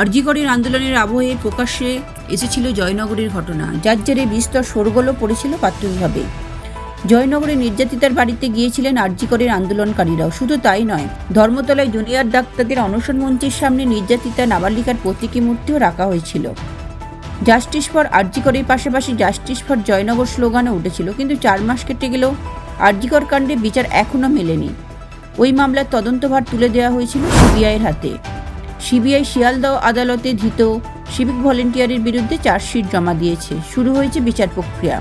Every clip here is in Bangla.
আরজি করের আন্দোলনের আবহে প্রকাশ্যে এসেছিল জয়নগরের ঘটনা, যার জেরে বিস্তর শোরগোলও পড়েছিল প্রাথমিকভাবে। জয়নগরে নির্যাতিতার বাড়িতে গিয়েছিলেন আরজি করের আন্দোলনকারীরাও। শুধু তাই নয়, ধর্মতলায় জুনিয়র ডাক্তারদের অনশন মঞ্চের সামনে নির্যাতিতা নাবালিকার প্রতীকী মূর্তিও রাখা হয়েছিল। জাস্টিস ফর আরজি করের পাশাপাশি জাস্টিস ফর জয়নগর স্লোগানও উঠেছিল। কিন্তু 4 মাস কেটে গেলেও আরজি কর কাণ্ডে বিচার এখনও মেলেনি। ওই মামলার তদন্তভার তুলে দেওয়া হয়েছিল সিবিআইয়ের হাতে। সিবিআই শিয়ালদহ আদালতে ধৃত সিভিক ভলেন্টিয়ারের বিরুদ্ধে চার্জশিট জমা দিয়েছে। শুরু হয়েছে বিচার প্রক্রিয়া।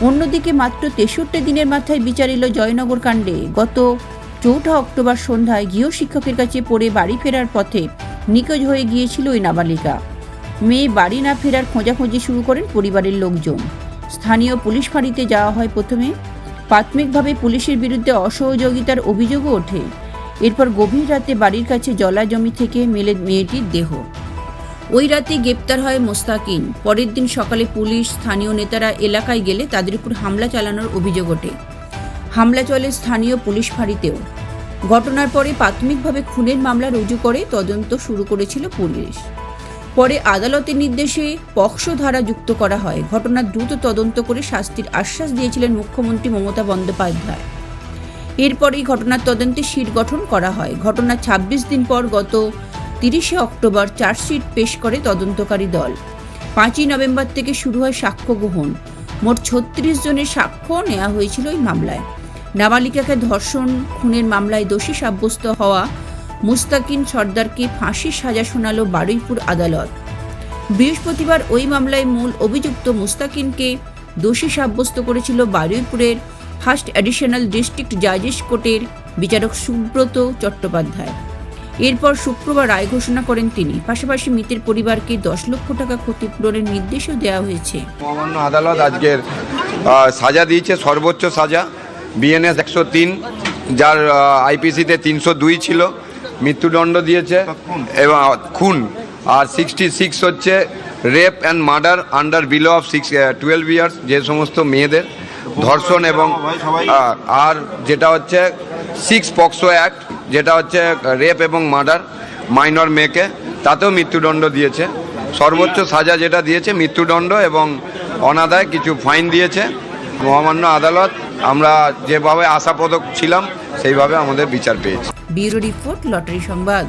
অন্যদিকে মাত্র 63 দিনের মাথায় বিচার এলো জয়নগর কাণ্ডে। গত 4 অক্টোবর সন্ধ্যায় গৃহশিক্ষকের কাছে পড়ে বাড়ি ফেরার পথে নিখোঁজ হয়ে গিয়েছিল ওই নাবালিকা। মেয়ে বাড়ি না ফেরার খোঁজাখুঁজি শুরু করেন পরিবারের লোকজন। স্থানীয় পুলিশ ফাঁড়িতে যাওয়া হয় প্রথমে। প্রাথমিকভাবে পুলিশের বিরুদ্ধে অসহযোগিতার অভিযোগও ওঠে। এরপর গভীর রাতে বাড়ির কাছে জলা জমি থেকে মেলে মেয়েটির দেহ। ওই রাতে গ্রেপ্তার হয় মোস্তাকিন। পরের দিন সকালে পুলিশ, স্থানীয় নেতারা এলাকায় গেলে তাদের উপর হামলা চালানোর অভিযোগ ওঠে। হামলা চলে স্থানীয় পুলিশ ফাঁড়িতেও। ঘটনার পরে প্রাথমিকভাবে খুনের মামলা রুজু করে তদন্ত শুরু করেছিল পুলিশ। পরে আদালতের নির্দেশে পক্সো ধারা যুক্ত করা হয়। ঘটনার দ্রুত তদন্ত করে শাস্তির আশ্বাস দিয়েছিলেন মুখ্যমন্ত্রী মমতা বন্দ্যোপাধ্যায়। এরপরেই ঘটনার তদন্তে সিট গঠন করা হয়। ঘটনার 26 দিন পর গত 30 অক্টোবর চার্জশিট পেশ করে তদন্তকারী দল। 5 নভেম্বর থেকে শুরু হয় সাক্ষ্য গ্রহণ। মোট 36 জনের সাক্ষ্য নেওয়া হয়েছিল এই মামলায়। নাবালিকাকে ধর্ষণ খুনের মামলায় দোষী সাব্যস্ত হওয়া মুস্তাকিন সর্দারকে ফাঁসির সাজা শোনালো বারুইপুর আদালত। বৃহস্পতিবার ওই মামলায় মূল অভিযুক্ত মুস্তাকিনকে দোষী সাব্যস্ত করেছিল বারুইপুরের ফার্স্ট অ্যাডিশনাল ডিস্ট্রিক্ট জাজেস কোর্টের বিচারক সুব্রত চট্টোপাধ্যায়। এরপর শুক্রবার রায় ঘোষণা করেন তিনি। পাশাপাশি মৃতের পরিবারকে 10 লক্ষ টাকা ক্ষতিপূরণের নির্দেশও দেওয়া হয়েছে। মহামান্য আদালত আজকের সাজা দিয়েছে, সর্বোচ্চ সাজা বিএনএস 103, যার আইপিসিতে 302 ছিল, মৃত্যুদণ্ড দিয়েছে এবং খুন। আর 66 হচ্ছে rape and murder under below of 12 years, যে সমস্ত মেয়েদের ধর্ষণ, এবং আর যেটা হচ্ছে 6 পক্সো অ্যাক্ট, যেটা হচ্ছে রেপ এবং মার্ডার মাইনর মেয়েকে, তাতেও মৃত্যুদণ্ড দিয়েছে। সর্বোচ্চ সাজা যেটা দিয়েছে মৃত্যুদণ্ড, এবং অনাদায় কিছু ফাইন দিয়েছে মহামান্য আদালত। আমরা যেভাবে আশাপ্রদ ছিলাম সেইভাবে আমাদের বিচার পেয়েছি। ব্যুরো রিপোর্ট, লটারি সংবাদ।